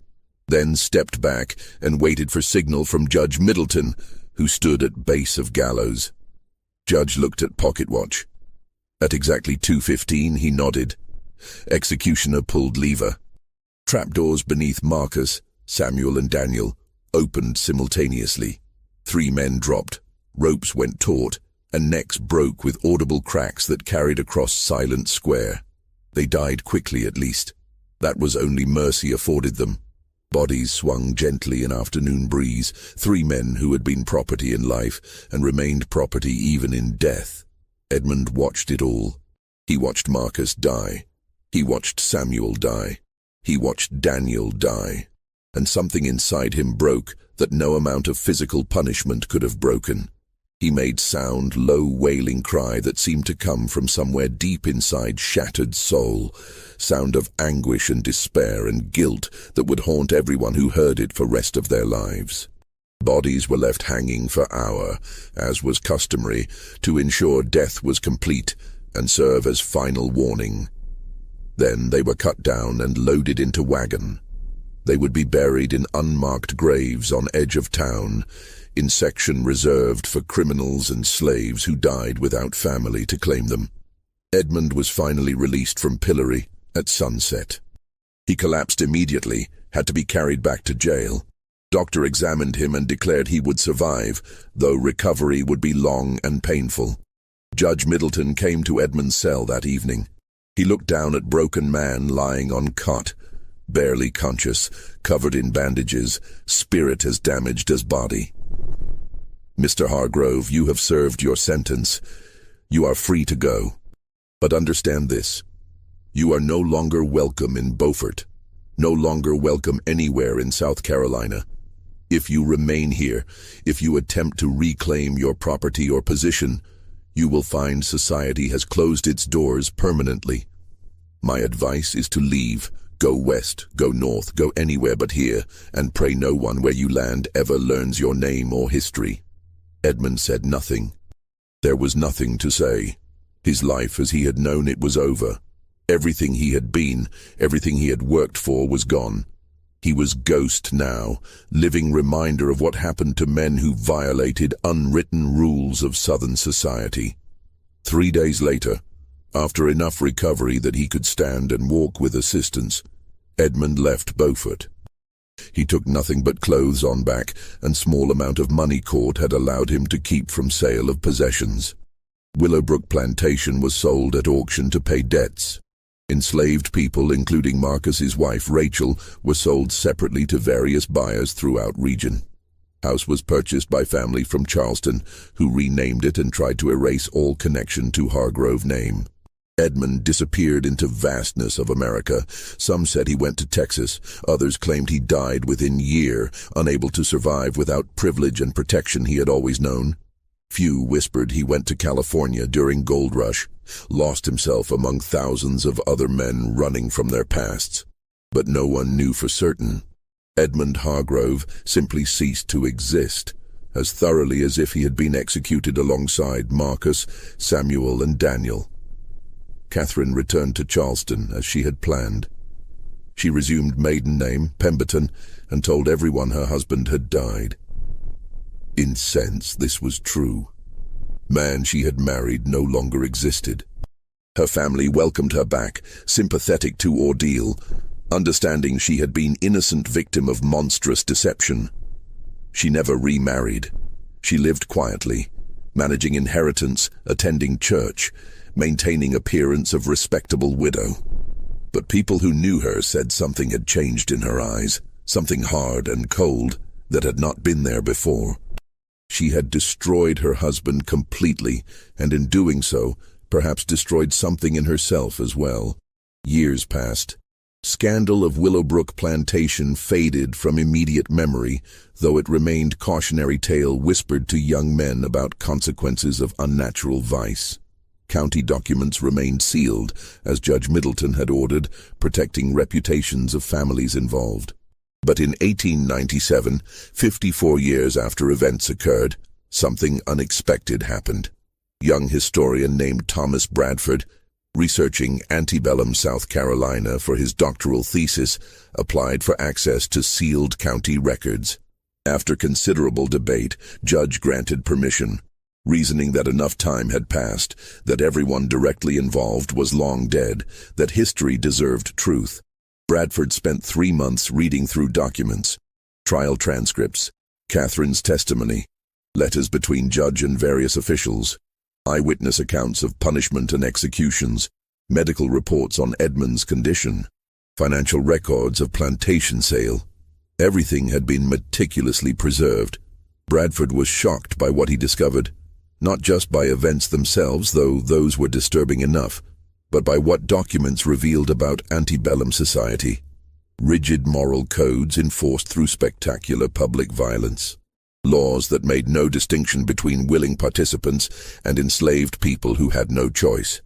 then stepped back and waited for signal from Judge Middleton, who stood at base of gallows. Judge looked at pocket watch. At exactly 2:15 he nodded. Executioner pulled lever. Trapdoors beneath Marcus, Samuel and Daniel opened simultaneously. 3 men dropped, ropes went taut, and necks broke with audible cracks that carried across silent square. They died quickly at least. That was only mercy afforded them. Bodies swung gently in afternoon breeze, 3 men who had been property in life and remained property even in death. Edmund watched it all. He watched Marcus die. He watched Samuel die. He watched Daniel die. And something inside him broke that no amount of physical punishment could have broken. He made sound, low wailing cry that seemed to come from somewhere deep inside shattered soul, sound of anguish and despair and guilt that would haunt everyone who heard it for rest of their lives. Bodies were left hanging for hours, as was customary, to ensure death was complete and serve as final warning. Then they were cut down and loaded into wagon. They would be buried in unmarked graves on edge of town, in section reserved for criminals and slaves who died without family to claim them. Edmund was finally released from pillory at sunset. He collapsed immediately, had to be carried back to jail. Doctor examined him and declared he would survive, though recovery would be long and painful. Judge Middleton came to Edmund's cell that evening. He looked down at broken man lying on cot, barely conscious, covered in bandages, spirit as damaged as body. "Mr. Hargrove, you have served your sentence. You are free to go. But understand this. You are no longer welcome in Beaufort, no longer welcome anywhere in South Carolina. If you remain here, if you attempt to reclaim your property or position, you will find society has closed its doors permanently. My advice is to leave. Go west, go north, go anywhere but here, and pray no one where you land ever learns your name or history." Edmund said nothing. There was nothing to say. His life as he had known it was over. Everything he had been, everything he had worked for was gone. He was ghost now, living reminder of what happened to men who violated unwritten rules of Southern society. 3 days later, after enough recovery that he could stand and walk with assistance, Edmund left Beaufort. He took nothing but clothes on back, and small amount of money court had allowed him to keep from sale of possessions. Willowbrook Plantation was sold at auction to pay debts. Enslaved people, including Marcus's wife Rachel, were sold separately to various buyers throughout region. House was purchased by family from Charleston, who renamed it and tried to erase all connection to Hargrove name. Edmund disappeared into vastness of America. Some said he went to Texas. Others claimed he died within year, unable to survive without privilege and protection he had always known. Few whispered he went to California during Gold Rush, lost himself among thousands of other men running from their pasts. But no one knew for certain. Edmund Hargrove simply ceased to exist, as thoroughly as if he had been executed alongside Marcus, Samuel, and Daniel. Catherine returned to Charleston as she had planned. She resumed maiden name, Pemberton, and told everyone her husband had died. In sense, this was true. Man she had married no longer existed. Her family welcomed her back, sympathetic to ordeal, understanding she had been innocent victim of monstrous deception. She never remarried. She lived quietly, managing inheritance, attending church, maintaining appearance of respectable widow. But people who knew her said something had changed in her eyes, something hard and cold that had not been there before. She had destroyed her husband completely, and in doing so, perhaps destroyed something in herself as well. Years passed. Scandal of Willowbrook Plantation faded from immediate memory, though it remained cautionary tale whispered to young men about consequences of unnatural vice. County documents remained sealed, as Judge Middleton had ordered, protecting reputations of families involved. But in 1897, 54 years after events occurred, something unexpected happened. Young historian named Thomas Bradford, researching antebellum South Carolina for his doctoral thesis, applied for access to sealed county records. After considerable debate, Judge granted permission, reasoning that enough time had passed, that everyone directly involved was long dead, that history deserved truth. Bradford spent 3 months reading through documents, trial transcripts, Catherine's testimony, letters between judge and various officials, eyewitness accounts of punishment and executions, medical reports on Edmund's condition, financial records of plantation sale. Everything had been meticulously preserved. Bradford was shocked by what he discovered, not just by events themselves, though those were disturbing enough, but by what documents revealed about antebellum society. Rigid moral codes enforced through spectacular public violence. Laws that made no distinction between willing participants and enslaved people who had no choice.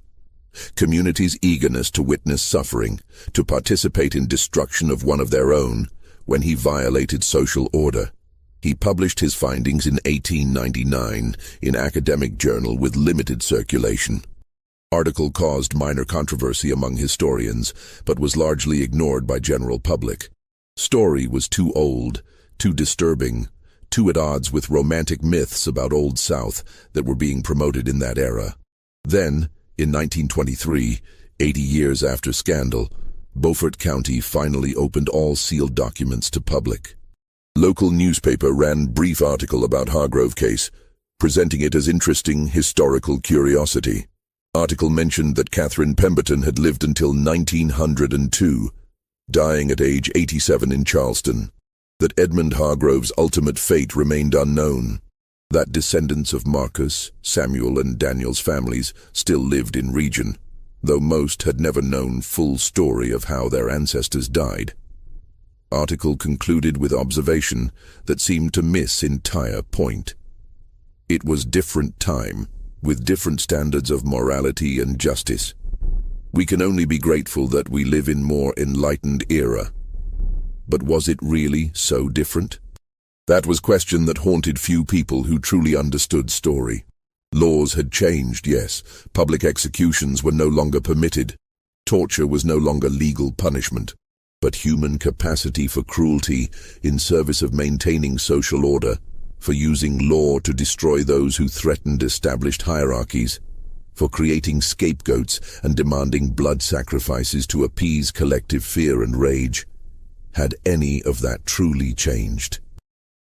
Communities' eagerness to witness suffering, to participate in destruction of one of their own, when he violated social order. He published his findings in 1899 in academic journal with limited circulation. Article caused minor controversy among historians, but was largely ignored by general public. Story was too old, too disturbing, too at odds with romantic myths about Old South that were being promoted in that era. Then, in 1923, 80 years after scandal, Beaufort County finally opened all sealed documents to public. Local newspaper ran brief article about Hargrove case, presenting it as interesting historical curiosity. Article mentioned that Catherine Pemberton had lived until 1902, dying at age 87 in Charleston. That Edmund Hargrove's ultimate fate remained unknown. That descendants of Marcus, Samuel, and Daniel's families still lived in region, though most had never known full story of how their ancestors died. Article concluded with observation that seemed to miss entire point. It was different time, with different standards of morality and justice. We can only be grateful that we live in more enlightened era. But was it really so different? That was a question that haunted few people who truly understood story. Laws had changed, yes. Public executions were no longer permitted. Torture was no longer legal punishment. But human capacity for cruelty in service of maintaining social order, for using law to destroy those who threatened established hierarchies, for creating scapegoats and demanding blood sacrifices to appease collective fear and rage. Had any of that truly changed?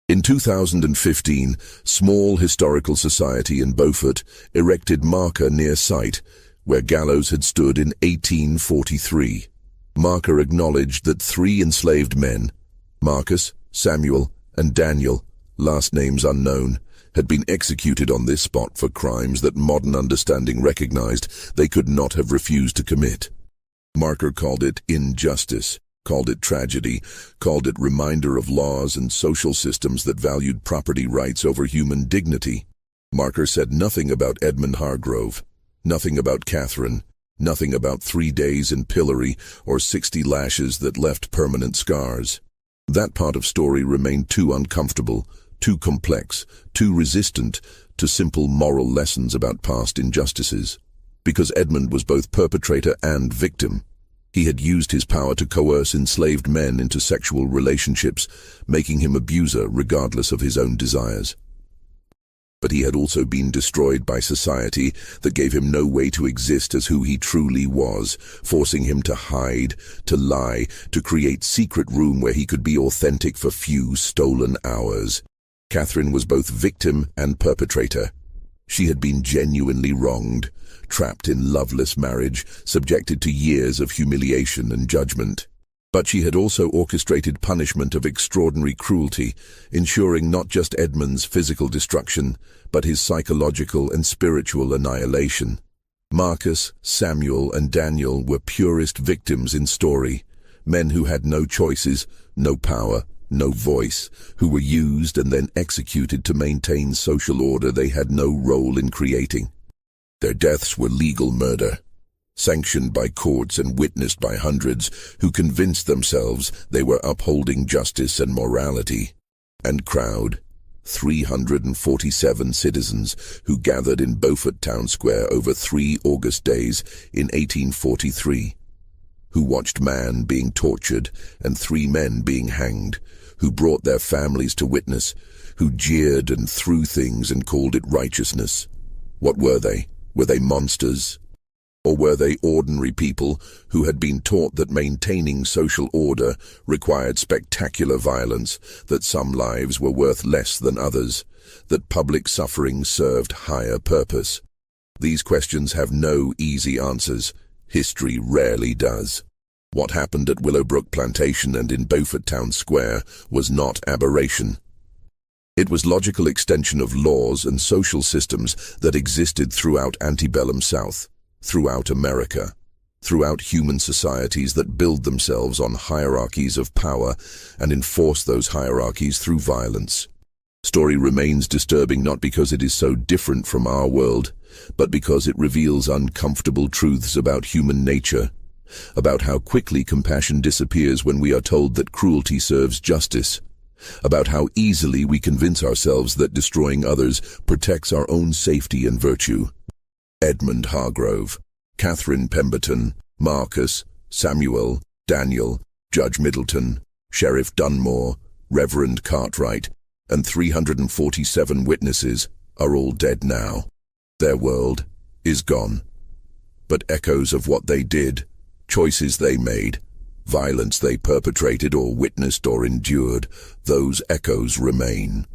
In 2015, Small Historical Society in Beaufort erected marker near site where gallows had stood in 1843. Marker acknowledged that 3 enslaved men, Marcus, Samuel, and Daniel, last names unknown, had been executed on this spot for crimes that modern understanding recognized they could not have refused to commit. Marker called it injustice, called it tragedy, called it reminder of laws and social systems that valued property rights over human dignity. Marker said nothing about Edmund Hargrove, nothing about Catherine, nothing about 3 days in pillory or 60 lashes that left permanent scars. That part of story remained too uncomfortable, too complex, too resistant to simple moral lessons about past injustices. because Edmund was both perpetrator and victim. He had used his power to coerce enslaved men into sexual relationships, making him abuser regardless of his own desires. But he had also been destroyed by society that gave him no way to exist as who he truly was, forcing him to hide, to lie, to create secret room where he could be authentic for few stolen hours. Catherine was both victim and perpetrator. She had been genuinely wronged, trapped in loveless marriage, subjected to years of humiliation and judgment. But she had also orchestrated punishment of extraordinary cruelty, ensuring not just Edmund's physical destruction, but his psychological and spiritual annihilation. Marcus, Samuel, and Daniel were purest victims in story, men who had no choices, no power, no voice, who were used and then executed to maintain social order they had no role in creating. Their deaths were legal murder, sanctioned by courts and witnessed by hundreds who convinced themselves they were upholding justice and morality. And crowd, 347 citizens who gathered in Beaufort Town Square over 3 August days in 1843, who watched man being tortured and 3 men being hanged, who brought their families to witness, who jeered and threw things and called it righteousness. What were they? Were they monsters? Or were they ordinary people who had been taught that maintaining social order required spectacular violence, that some lives were worth less than others, that public suffering served higher purpose? These questions have no easy answers. History rarely does. What happened at Willowbrook Plantation and in Beaufort Town Square was not aberration. It was logical extension of laws and social systems that existed throughout antebellum South, throughout America, throughout human societies that build themselves on hierarchies of power and enforce those hierarchies through violence. Story remains disturbing not because it is so different from our world, but because it reveals uncomfortable truths about human nature, about how quickly compassion disappears when we are told that cruelty serves justice, about how easily we convince ourselves that destroying others protects our own safety and virtue. Edmund Hargrove, Catherine Pemberton, Marcus, Samuel, Daniel, Judge Middleton, Sheriff Dunmore, Reverend Cartwright, and 347 witnesses are all dead now. Their world is gone. But echoes of what they did, choices they made, violence they perpetrated or witnessed or endured, those echoes remain.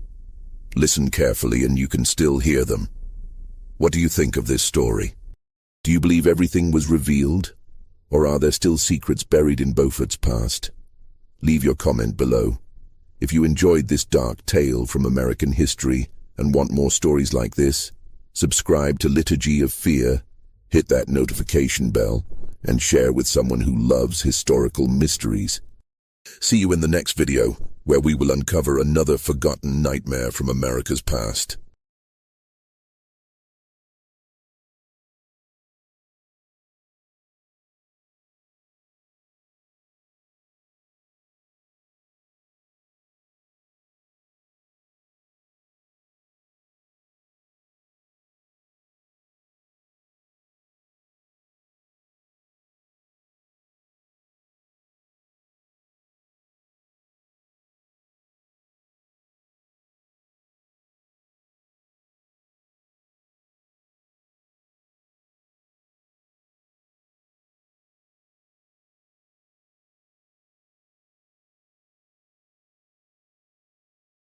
Listen carefully and you can still hear them. What do you think of this story? Do you believe everything was revealed? Or are there still secrets buried in Beaufort's past? Leave your comment below. If you enjoyed this dark tale from American history and want more stories like this, subscribe to Liturgy of Fear, hit that notification bell, and share with someone who loves historical mysteries. See you in the next video, where we will uncover another forgotten nightmare from America's past.